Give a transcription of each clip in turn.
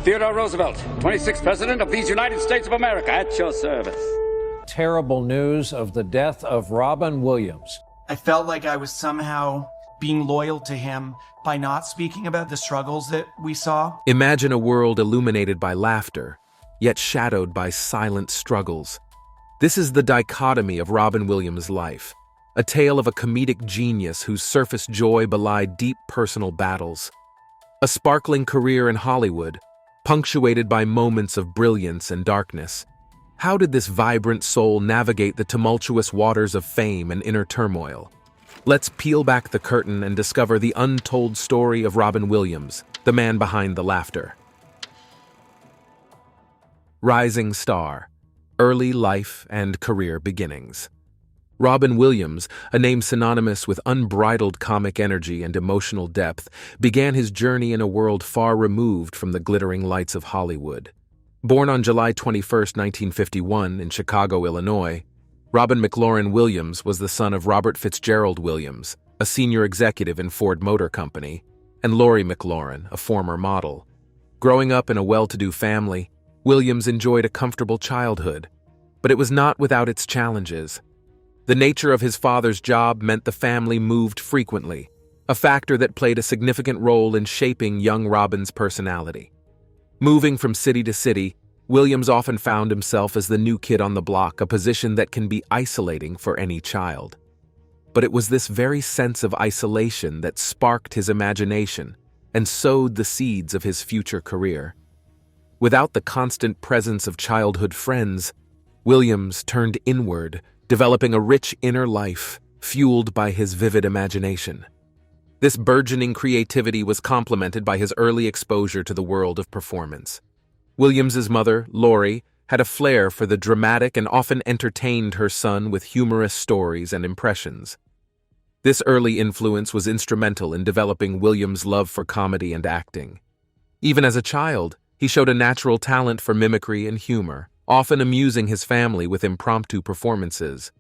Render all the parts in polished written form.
Theodore Roosevelt, 26th President of these United States of America, at your service. Terrible news of the death of Robin Williams. I felt like I was somehow being loyal to him by not speaking about the struggles that we saw. Imagine a world illuminated by laughter, yet shadowed by silent struggles. This is the dichotomy of Robin Williams' life, a tale of a comedic genius whose surface joy belied deep personal battles. A sparkling career in Hollywood, punctuated by moments of brilliance and darkness. How did this vibrant soul navigate the tumultuous waters of fame and inner turmoil? Let's peel back the curtain and discover the untold story of Robin Williams, the man behind the laughter. Rising star, early life and career beginnings. Robin Williams, a name synonymous with unbridled comic energy and emotional depth, began his journey in a world far removed from the glittering lights of Hollywood. Born on July 21, 1951, in Chicago, Illinois, Robin McLaurin Williams was the son of Robert Fitzgerald Williams, a senior executive in Ford Motor Company, and Lori McLaurin, a former model. Growing up in a well-to-do family, Williams enjoyed a comfortable childhood, but it was not without its challenges. The nature of his father's job meant the family moved frequently, a factor that played a significant role in shaping young Robin's personality. Moving from city to city, Williams often found himself as the new kid on the block, a position that can be isolating for any child. But it was this very sense of isolation that sparked his imagination and sowed the seeds of his future career. Without the constant presence of childhood friends, Williams turned inward, developing a rich inner life fueled by his vivid imagination. This burgeoning creativity was complemented by his early exposure to the world of performance. Williams's mother, Lori, had a flair for the dramatic and often entertained her son with humorous stories and impressions. This early influence was instrumental in developing Williams' love for comedy and acting. Even as a child, he showed a natural talent for mimicry and humor, often amusing his family with impromptu performances.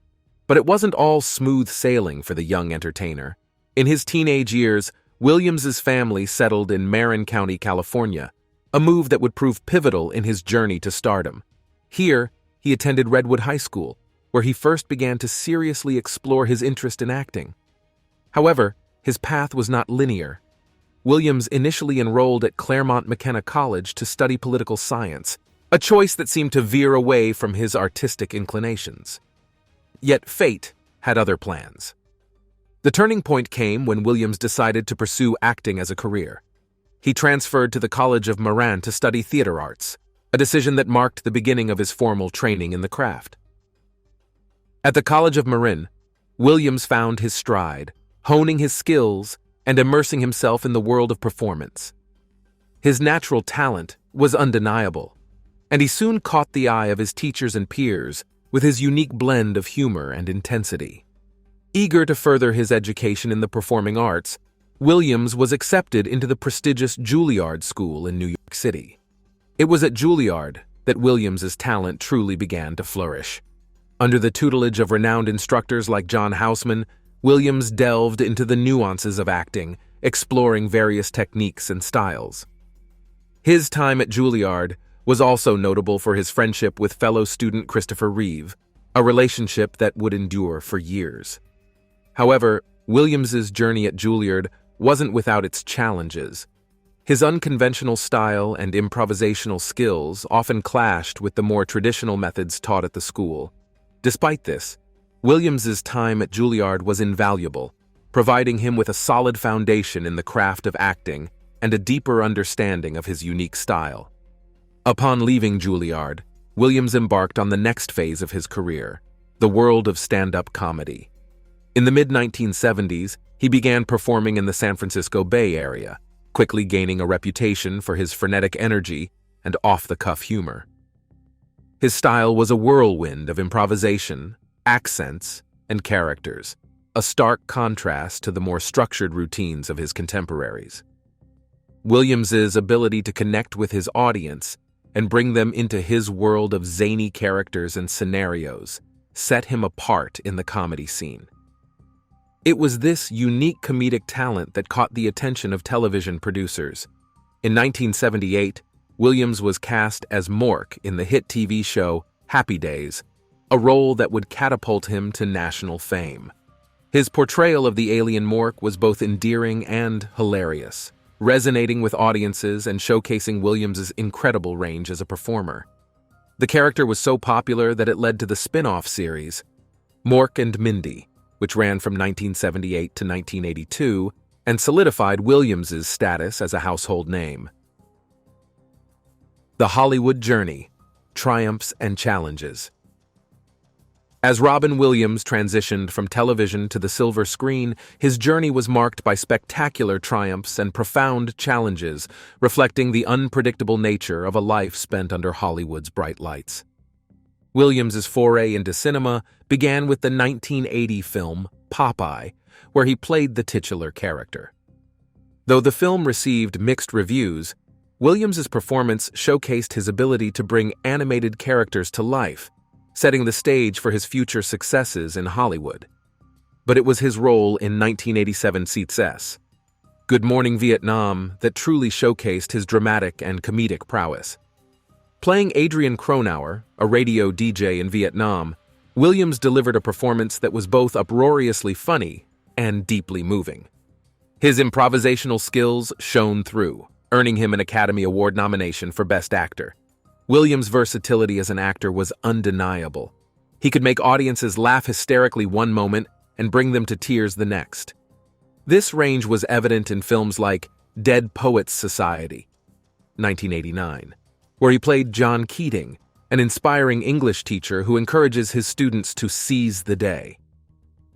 But it wasn't all smooth sailing for the young entertainer. In his teenage years, Williams's family settled in Marin County, California, a move that would prove pivotal in his journey to stardom. Here, he attended Redwood High School, where he first began to seriously explore his interest in acting. However, his path was not linear. Williams initially enrolled at Claremont McKenna College to study political science, a choice that seemed to veer away from his artistic inclinations. Yet fate had other plans. The turning point came when Williams decided to pursue acting as a career. He transferred to the College of Marin to study theater arts, a decision that marked the beginning of his formal training in the craft. At the College of Marin, Williams found his stride, honing his skills and immersing himself in the world of performance. His natural talent was undeniable, and he soon caught the eye of his teachers and peers with his unique blend of humor and intensity. Eager to further his education in the performing arts, Williams was accepted into the prestigious Juilliard School in New York City. It was at Juilliard that Williams's talent truly began to flourish. Under the tutelage of renowned instructors like John Houseman, Williams delved into the nuances of acting, exploring various techniques and styles. His time at Juilliard was also notable for his friendship with fellow student Christopher Reeve, a relationship that would endure for years. However, Williams's journey at Juilliard wasn't without its challenges. His unconventional style and improvisational skills often clashed with the more traditional methods taught at the school. Despite this, Williams's time at Juilliard was invaluable, providing him with a solid foundation in the craft of acting and a deeper understanding of his unique style. Upon leaving Juilliard, Williams embarked on the next phase of his career, the world of stand-up comedy. In the mid-1970s, he began performing in the San Francisco Bay Area, quickly gaining a reputation for his frenetic energy and off-the-cuff humor. His style was a whirlwind of improvisation, accents, and characters, a stark contrast to the more structured routines of his contemporaries. Williams's ability to connect with his audience and bring them into his world of zany characters and scenarios set him apart in the comedy scene. It was this unique comedic talent that caught the attention of television producers. In 1978, Williams was cast as Mork in the hit TV show Happy Days, a role that would catapult him to national fame. His portrayal of the alien Mork was both endearing and hilarious, resonating with audiences and showcasing Williams's incredible range as a performer. The character was so popular that it led to the spin-off series, Mork and Mindy, which ran from 1978 to 1982 and solidified Williams's status as a household name. The Hollywood Journey: Triumphs and Challenges. As Robin Williams transitioned from television to the silver screen, his journey was marked by spectacular triumphs and profound challenges, reflecting the unpredictable nature of a life spent under Hollywood's bright lights. Williams's foray into cinema began with the 1980 film Popeye, where he played the titular character. Though the film received mixed reviews, Williams's performance showcased his ability to bring animated characters to life, setting the stage for his future successes in Hollywood. But it was his role in 1987's Success, Good Morning Vietnam, that truly showcased his dramatic and comedic prowess. Playing Adrian Cronauer, a radio DJ in Vietnam, Williams delivered a performance that was both uproariously funny and deeply moving. His improvisational skills shone through, earning him an Academy Award nomination for Best Actor. Williams' versatility as an actor was undeniable. He could make audiences laugh hysterically one moment and bring them to tears the next. This range was evident in films like Dead Poets Society, 1989, where he played John Keating, an inspiring English teacher who encourages his students to seize the day.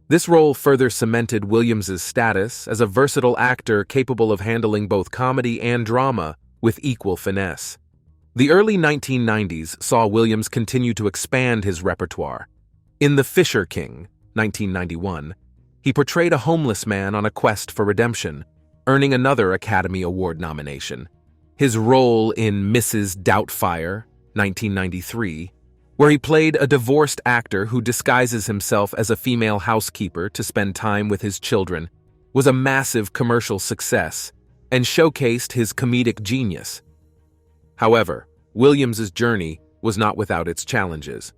This role further cemented Williams's status as a versatile actor capable of handling both comedy and drama with equal finesse. The early 1990s saw Williams continue to expand his repertoire. In The Fisher King, 1991, he portrayed a homeless man on a quest for redemption, earning another Academy Award nomination. His role in Mrs. Doubtfire, 1993, where he played a divorced actor who disguises himself as a female housekeeper to spend time with his children, was a massive commercial success and showcased his comedic genius. However, Williams's journey was not without its challenges.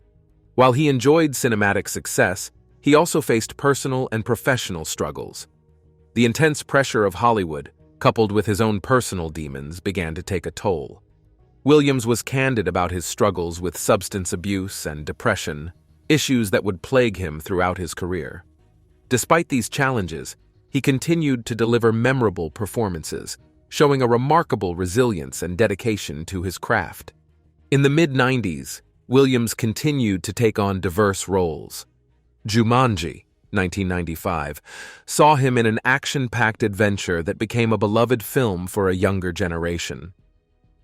While he enjoyed cinematic success, he also faced personal and professional struggles. The intense pressure of Hollywood, coupled with his own personal demons, began to take a toll. Williams was candid about his struggles with substance abuse and depression, issues that would plague him throughout his career. Despite these challenges, he continued to deliver memorable performances, showing a remarkable resilience and dedication to his craft. In the mid-90s, Williams continued to take on diverse roles. Jumanji, 1995, saw him in an action-packed adventure that became a beloved film for a younger generation.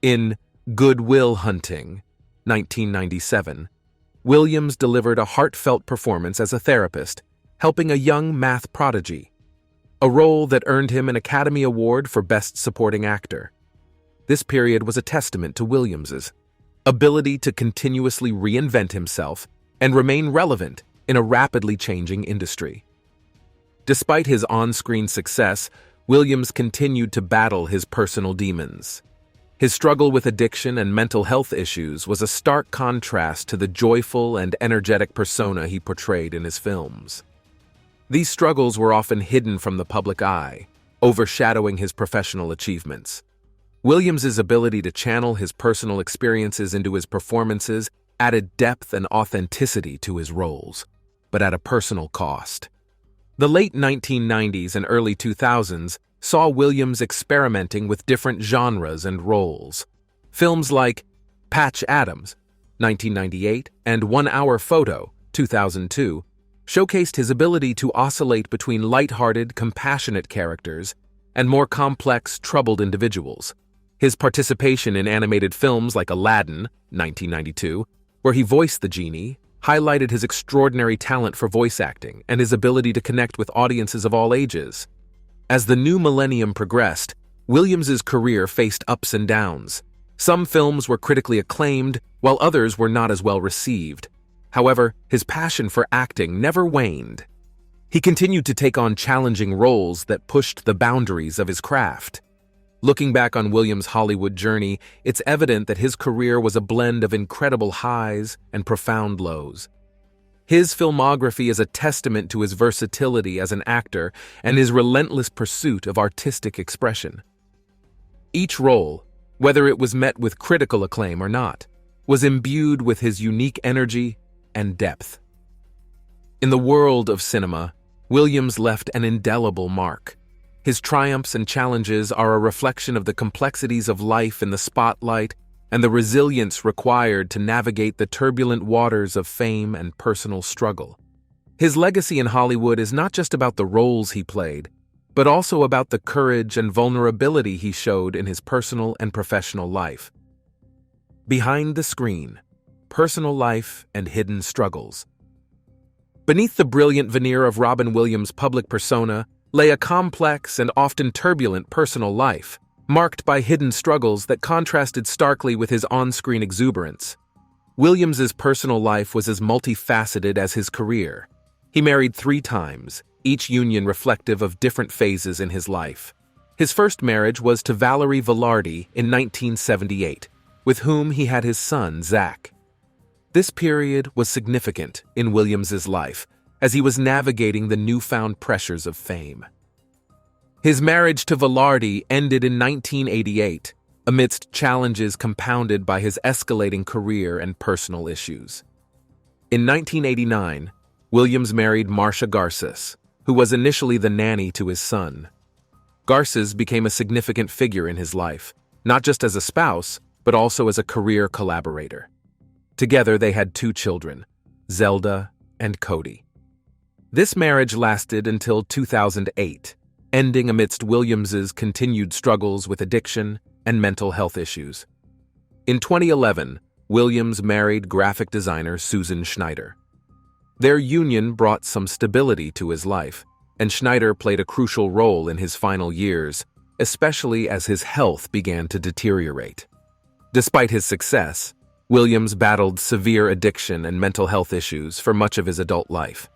In Good Will Hunting, 1997, Williams delivered a heartfelt performance as a therapist, helping a young math prodigy, a role that earned him an Academy Award for Best Supporting Actor. This period was a testament to Williams's ability to continuously reinvent himself and remain relevant in a rapidly changing industry. Despite his on-screen success, Williams continued to battle his personal demons. His struggle with addiction and mental health issues was a stark contrast to the joyful and energetic persona he portrayed in his films. These struggles were often hidden from the public eye, overshadowing his professional achievements. Williams's ability to channel his personal experiences into his performances added depth and authenticity to his roles, but at a personal cost. The late 1990s and early 2000s saw Williams experimenting with different genres and roles. Films like Patch Adams, 1998, and 1 Hour Photo, 2002, showcased his ability to oscillate between lighthearted, compassionate characters and more complex, troubled individuals. His participation in animated films like Aladdin, 1992, where he voiced the genie, highlighted his extraordinary talent for voice acting and his ability to connect with audiences of all ages. As the new millennium progressed, Williams's career faced ups and downs. Some films were critically acclaimed, while others were not as well received. However, his passion for acting never waned. He continued to take on challenging roles that pushed the boundaries of his craft. Looking back on Williams' Hollywood journey, it's evident that his career was a blend of incredible highs and profound lows. His filmography is a testament to his versatility as an actor and his relentless pursuit of artistic expression. Each role, whether it was met with critical acclaim or not, was imbued with his unique energy and depth. In the world of cinema, Williams left an indelible mark. His triumphs and challenges are a reflection of the complexities of life in the spotlight and the resilience required to navigate the turbulent waters of fame and personal struggle. His legacy in Hollywood is not just about the roles he played, but also about the courage and vulnerability he showed in his personal and professional life. Behind the screen, personal life and hidden struggles. Beneath the brilliant veneer of Robin Williams' public persona lay a complex and often turbulent personal life, marked by hidden struggles that contrasted starkly with his on-screen exuberance. Williams's personal life was as multifaceted as his career. He married 3 times, each union reflective of different phases in his life. His first marriage was to Valerie Velarde in 1978, with whom he had his son, Zach. This period was significant in Williams's life, as he was navigating the newfound pressures of fame. His marriage to Velarde ended in 1988, amidst challenges compounded by his escalating career and personal issues. In 1989, Williams married Marcia Garces, who was initially the nanny to his son. Garces became a significant figure in his life, not just as a spouse, but also as a career collaborator. Together they had 2 children, Zelda and Cody. This marriage lasted until 2008, ending amidst Williams's continued struggles with addiction and mental health issues. In 2011, Williams married graphic designer Susan Schneider. Their union brought some stability to his life, and Schneider played a crucial role in his final years, especially as his health began to deteriorate. Despite his success, Williams battled severe addiction and mental health issues for much of his adult life.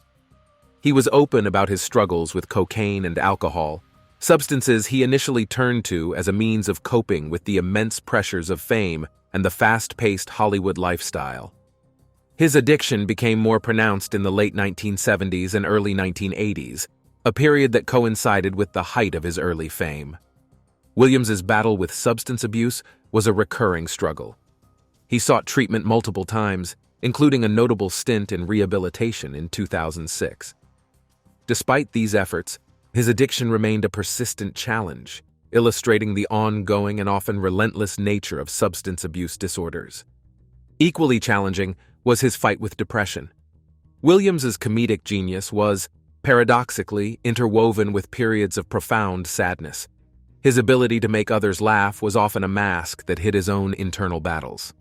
He was open about his struggles with cocaine and alcohol, substances he initially turned to as a means of coping with the immense pressures of fame and the fast-paced Hollywood lifestyle. His addiction became more pronounced in the late 1970s and early 1980s, a period that coincided with the height of his early fame. Williams's battle with substance abuse was a recurring struggle. He sought treatment multiple times, including a notable stint in rehabilitation in 2006. Despite these efforts, his addiction remained a persistent challenge, illustrating the ongoing and often relentless nature of substance abuse disorders. Equally challenging was his fight with depression. Williams's comedic genius was, paradoxically, interwoven with periods of profound sadness. His ability to make others laugh was often a mask that hid his own internal battles.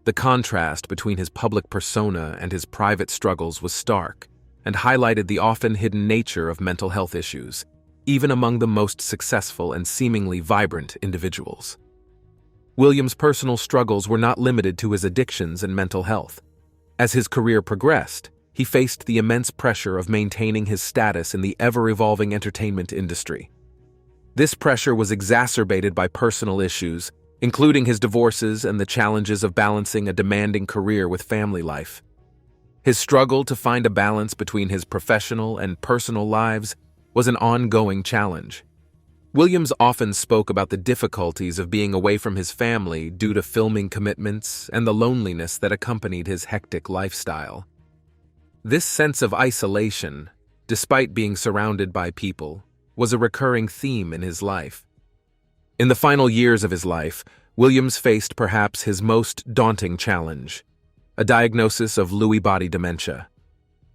The contrast between his public persona and his private struggles was stark, and highlighted the often hidden nature of mental health issues, even among the most successful and seemingly vibrant individuals. Williams' personal struggles were not limited to his addictions and mental health. As his career progressed, he faced the immense pressure of maintaining his status in the ever-evolving entertainment industry. This pressure was exacerbated by personal issues, including his divorces and the challenges of balancing a demanding career with family life. His struggle to find a balance between his professional and personal lives was an ongoing challenge. Williams often spoke about the difficulties of being away from his family due to filming commitments and the loneliness that accompanied his hectic lifestyle. This sense of isolation, despite being surrounded by people, was a recurring theme in his life. In the final years of his life, Williams faced perhaps his most daunting challenge: a diagnosis of Lewy body dementia.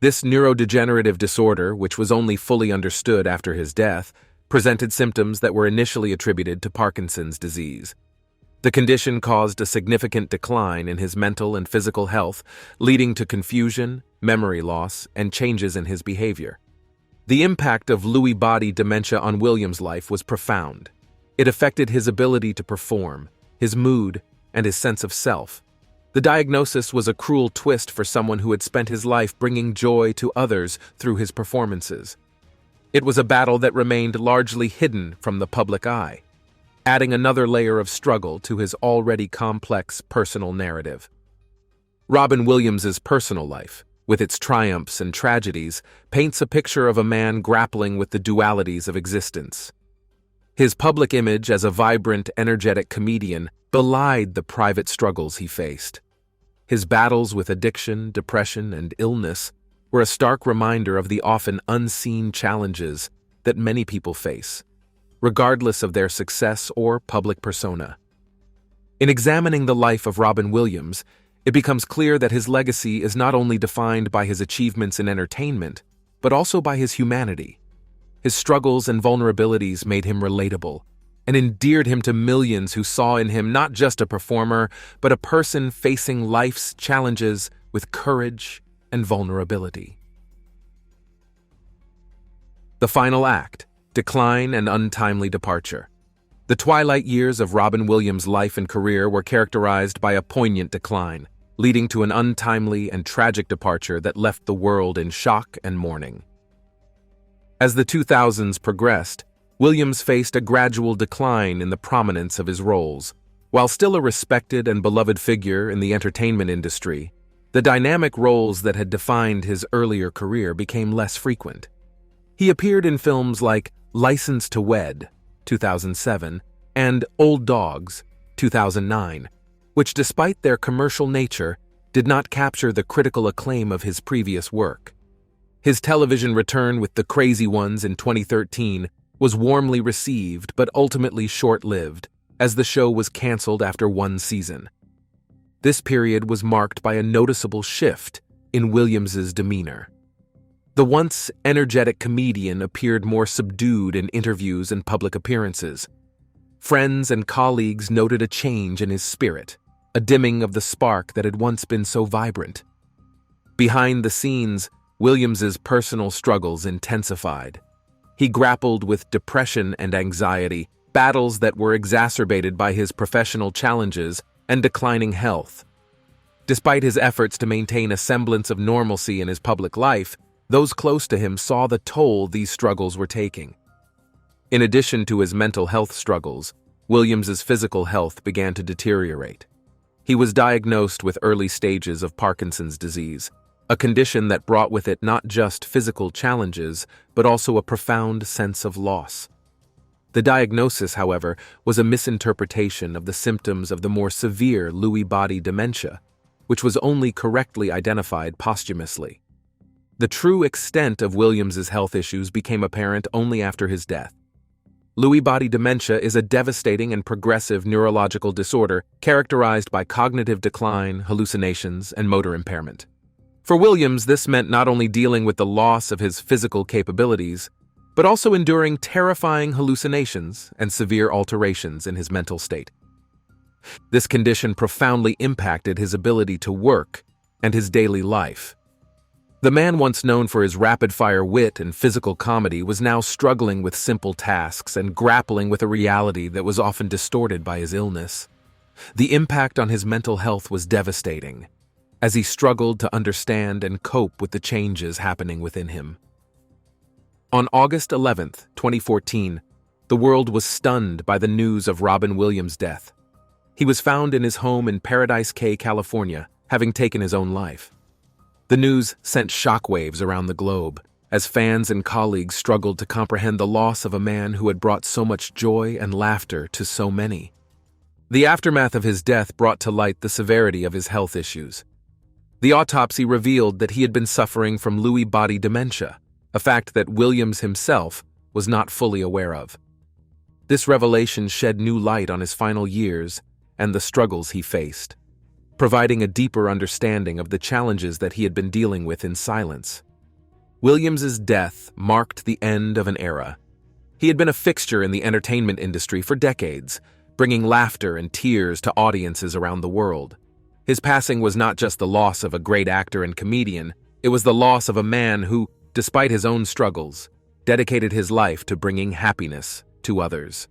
This neurodegenerative disorder, which was only fully understood after his death, presented symptoms that were initially attributed to Parkinson's disease. The condition caused a significant decline in his mental and physical health, leading to confusion, memory loss, and changes in his behavior. The impact of Lewy body dementia on Williams' life was profound. It affected his ability to perform, his mood, and his sense of self. The diagnosis was a cruel twist for someone who had spent his life bringing joy to others through his performances. It was a battle that remained largely hidden from the public eye. adding another layer of struggle to his already complex personal narrative. Robin Williams's personal life, with its triumphs and tragedies, paints a picture of a man grappling with the dualities of existence. His public image as a vibrant, energetic comedian belied the private struggles he faced. His battles with addiction, depression, and illness were a stark reminder of the often unseen challenges that many people face, regardless of their success or public persona. In examining the life of Robin Williams, it becomes clear that his legacy is not only defined by his achievements in entertainment, but also by his humanity. His struggles and vulnerabilities made him relatable and endeared him to millions who saw in him not just a performer, but a person facing life's challenges with courage and vulnerability. The final act: decline and untimely departure. The twilight years of Robin Williams' life and career were characterized by a poignant decline, leading to an untimely and tragic departure that left the world in shock and mourning. As the 2000s progressed, Williams faced a gradual decline in the prominence of his roles. While still a respected and beloved figure in the entertainment industry, the dynamic roles that had defined his earlier career became less frequent. He appeared in films like License to Wed, 2007, and Old Dogs, 2009, which, despite their commercial nature, did not capture the critical acclaim of his previous work. His television return with The Crazy Ones in 2013 was warmly received but ultimately short-lived, as the show was canceled after one season. This period was marked by a noticeable shift in Williams's demeanor. The once energetic comedian appeared more subdued in interviews and public appearances. Friends and colleagues noted a change in his spirit, a dimming of the spark that had once been so vibrant. Behind the scenes, Williams's personal struggles intensified. He grappled with depression and anxiety, battles that were exacerbated by his professional challenges and declining health. Despite his efforts to maintain a semblance of normalcy in his public life, those close to him saw the toll these struggles were taking. In addition to his mental health struggles, Williams's physical health began to deteriorate. He was diagnosed with early stages of Parkinson's disease, a condition that brought with it not just physical challenges, but also a profound sense of loss. The diagnosis, however, was a misinterpretation of the symptoms of the more severe Lewy body dementia, which was only correctly identified posthumously. The true extent of Williams's health issues became apparent only after his death. Lewy body dementia is a devastating and progressive neurological disorder characterized by cognitive decline, hallucinations, and motor impairment. For Williams, this meant not only dealing with the loss of his physical capabilities, but also enduring terrifying hallucinations and severe alterations in his mental state. This condition profoundly impacted his ability to work and his daily life. The man once known for his rapid-fire wit and physical comedy was now struggling with simple tasks and grappling with a reality that was often distorted by his illness. The impact on his mental health was devastating, as he struggled to understand and cope with the changes happening within him. On August 11, 2014, the world was stunned by the news of Robin Williams' death. He was found in his home in Paradise Cay, California, having taken his own life. The news sent shockwaves around the globe, as fans and colleagues struggled to comprehend the loss of a man who had brought so much joy and laughter to so many. The aftermath of his death brought to light the severity of his health issues. The autopsy revealed that he had been suffering from Lewy body dementia, a fact that Williams himself was not fully aware of. This revelation shed new light on his final years and the struggles he faced, providing a deeper understanding of the challenges that he had been dealing with in silence. Williams's death marked the end of an era. He had been a fixture in the entertainment industry for decades, bringing laughter and tears to audiences around the world. His passing was not just the loss of a great actor and comedian, it was the loss of a man who, despite his own struggles, dedicated his life to bringing happiness to others.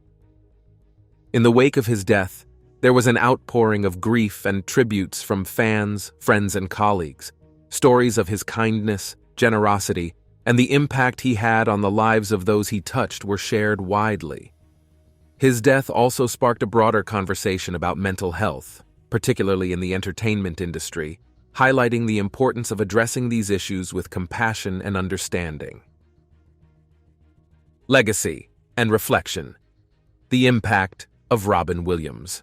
In the wake of his death, there was an outpouring of grief and tributes from fans, friends, and colleagues. Stories of his kindness, generosity, and the impact he had on the lives of those he touched were shared widely. His death also sparked a broader conversation about mental health, particularly in the entertainment industry, highlighting the importance of addressing these issues with compassion and understanding. Legacy and reflection. The impact of Robin Williams.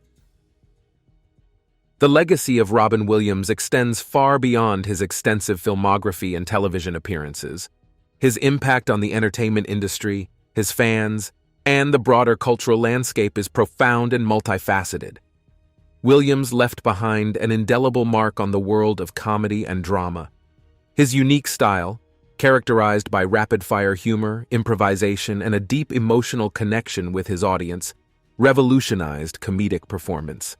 The legacy of Robin Williams extends far beyond his extensive filmography and television appearances. His impact on the entertainment industry, his fans, and the broader cultural landscape is profound and multifaceted. Williams left behind an indelible mark on the world of comedy and drama. His unique style, characterized by rapid-fire humor, improvisation, and a deep emotional connection with his audience, revolutionized comedic performance.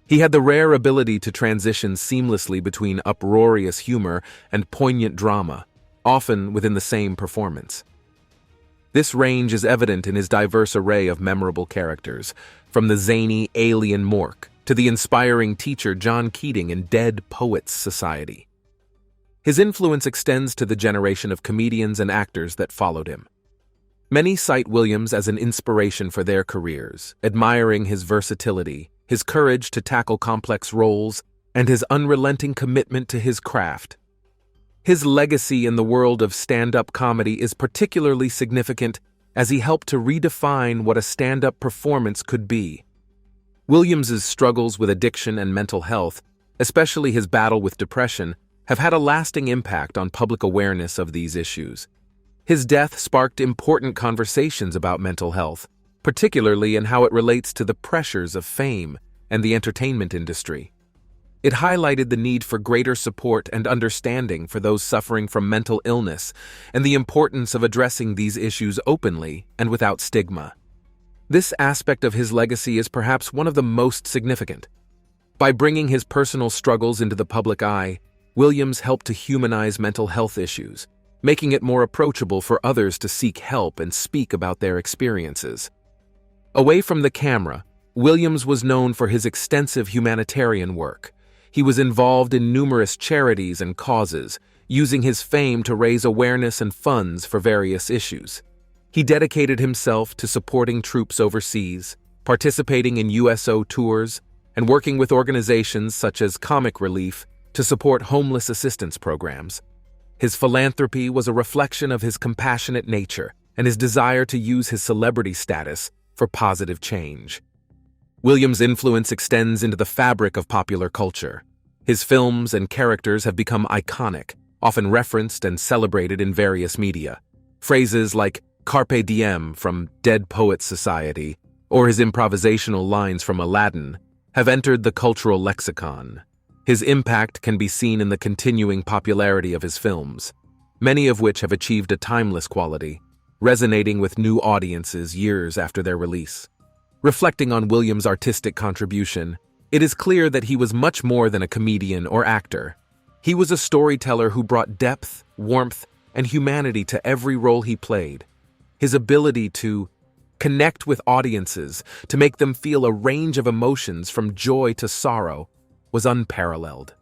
He had the rare ability to transition seamlessly between uproarious humor and poignant drama, often within the same performance. This range is evident in his diverse array of memorable characters, from the zany alien Mork to the inspiring teacher John Keating in Dead Poets Society. His influence extends to the generation of comedians and actors that followed him. Many cite Williams as an inspiration for their careers, admiring his versatility, his courage to tackle complex roles, and his unrelenting commitment to his craft. His legacy in the world of stand-up comedy is particularly significant as he helped to redefine what a stand-up performance could be. Williams's struggles with addiction and mental health, especially his battle with depression, have had a lasting impact on public awareness of these issues. His death sparked important conversations about mental health, particularly in how it relates to the pressures of fame and the entertainment industry. It highlighted the need for greater support and understanding for those suffering from mental illness and the importance of addressing these issues openly and without stigma. This aspect of his legacy is perhaps one of the most significant. By bringing his personal struggles into the public eye, Williams helped to humanize mental health issues, making it more approachable for others to seek help and speak about their experiences. Away from the camera, Williams was known for his extensive humanitarian work. He was involved in numerous charities and causes, using his fame to raise awareness and funds for various issues. He dedicated himself to supporting troops overseas, participating in USO tours, and working with organizations such as Comic Relief to support homeless assistance programs. His philanthropy was a reflection of his compassionate nature and his desire to use his celebrity status for positive change. Williams' influence extends into the fabric of popular culture. His films and characters have become iconic, often referenced and celebrated in various media. Phrases like "Carpe Diem" from Dead Poets Society or his improvisational lines from Aladdin have entered the cultural lexicon. His impact can be seen in the continuing popularity of his films, many of which have achieved a timeless quality, resonating with new audiences years after their release. Reflecting on Williams' artistic contribution, it is clear that he was much more than a comedian or actor. He was a storyteller who brought depth, warmth, and humanity to every role he played. His ability to connect with audiences, to make them feel a range of emotions from joy to sorrow, was unparalleled.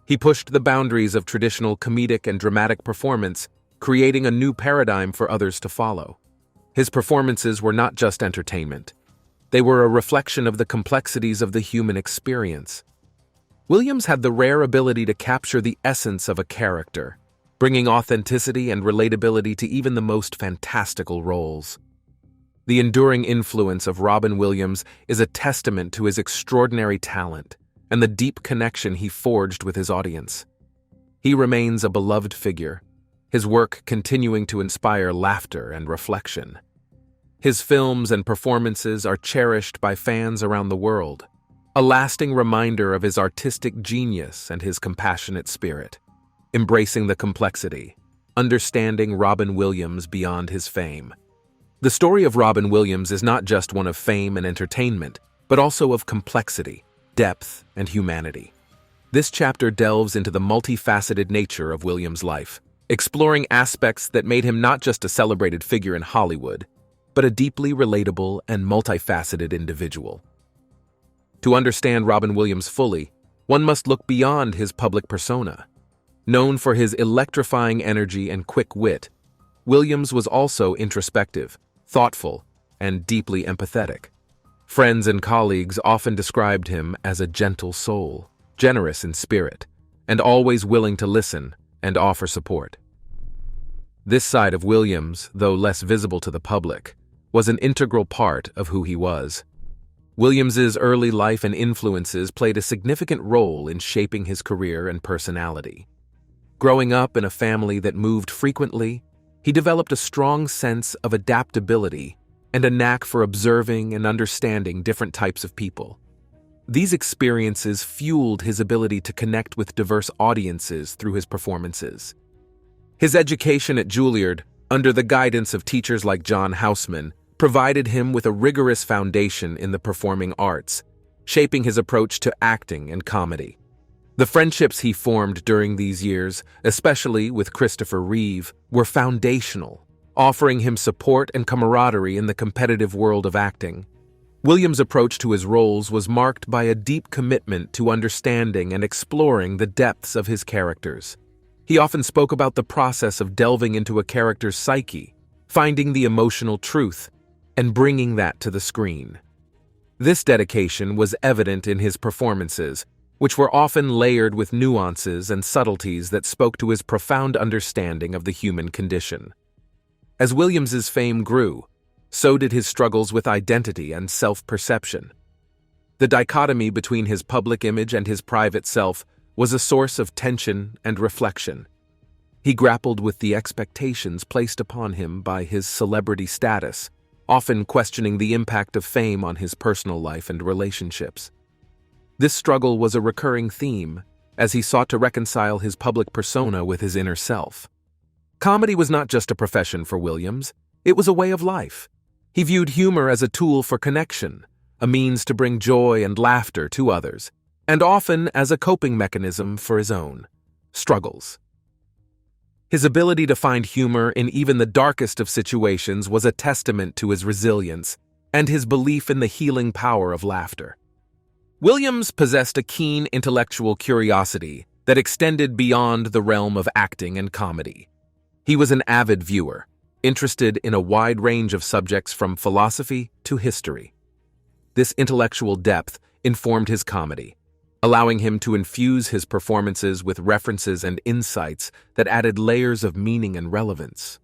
He pushed the boundaries of traditional comedic and dramatic performance, creating a new paradigm for others to follow. His performances were not just entertainment. They were a reflection of the complexities of the human experience. Williams had the rare ability to capture the essence of a character, bringing authenticity and relatability to even the most fantastical roles. The enduring influence of Robin Williams is a testament to his extraordinary talent and the deep connection he forged with his audience. He remains a beloved figure, his work continuing to inspire laughter and reflection. His films and performances are cherished by fans around the world, a lasting reminder of his artistic genius and his compassionate spirit. Embracing the complexity, understanding Robin Williams beyond his fame. The story of Robin Williams is not just one of fame and entertainment, but also of complexity, depth, and humanity. This chapter delves into the multifaceted nature of Williams' life, exploring aspects that made him not just a celebrated figure in Hollywood, but a deeply relatable and multifaceted individual. To understand Robin Williams fully, one must look beyond his public persona. Known for his electrifying energy and quick wit, Williams was also introspective, thoughtful, and deeply empathetic. Friends and colleagues often described him as a gentle soul, generous in spirit, and always willing to listen and offer support. This side of Williams, though less visible to the public, was an integral part of who he was. Williams's early life and influences played a significant role in shaping his career and personality. Growing up in a family that moved frequently, he developed a strong sense of adaptability and a knack for observing and understanding different types of people. These experiences fueled his ability to connect with diverse audiences through his performances. His education at Juilliard, under the guidance of teachers like John Houseman, provided him with a rigorous foundation in the performing arts, shaping his approach to acting and comedy. The friendships he formed during these years, especially with Christopher Reeve, were foundational, offering him support and camaraderie in the competitive world of acting. Williams' approach to his roles was marked by a deep commitment to understanding and exploring the depths of his characters. He often spoke about the process of delving into a character's psyche, finding the emotional truth, and bringing that to the screen. This dedication was evident in his performances, which were often layered with nuances and subtleties that spoke to his profound understanding of the human condition. As Williams's fame grew, so did his struggles with identity and self-perception. The dichotomy between his public image and his private self was a source of tension and reflection. He grappled with the expectations placed upon him by his celebrity status, often questioning the impact of fame on his personal life and relationships. This struggle was a recurring theme as he sought to reconcile his public persona with his inner self. Comedy was not just a profession for Williams, it was a way of life. He viewed humor as a tool for connection, a means to bring joy and laughter to others, and often as a coping mechanism for his own struggles. His ability to find humor in even the darkest of situations was a testament to his resilience and his belief in the healing power of laughter. Williams possessed a keen intellectual curiosity that extended beyond the realm of acting and comedy. He was an avid viewer, interested in a wide range of subjects from philosophy to history. This intellectual depth informed his comedy, allowing him to infuse his performances with references and insights that added layers of meaning and relevance.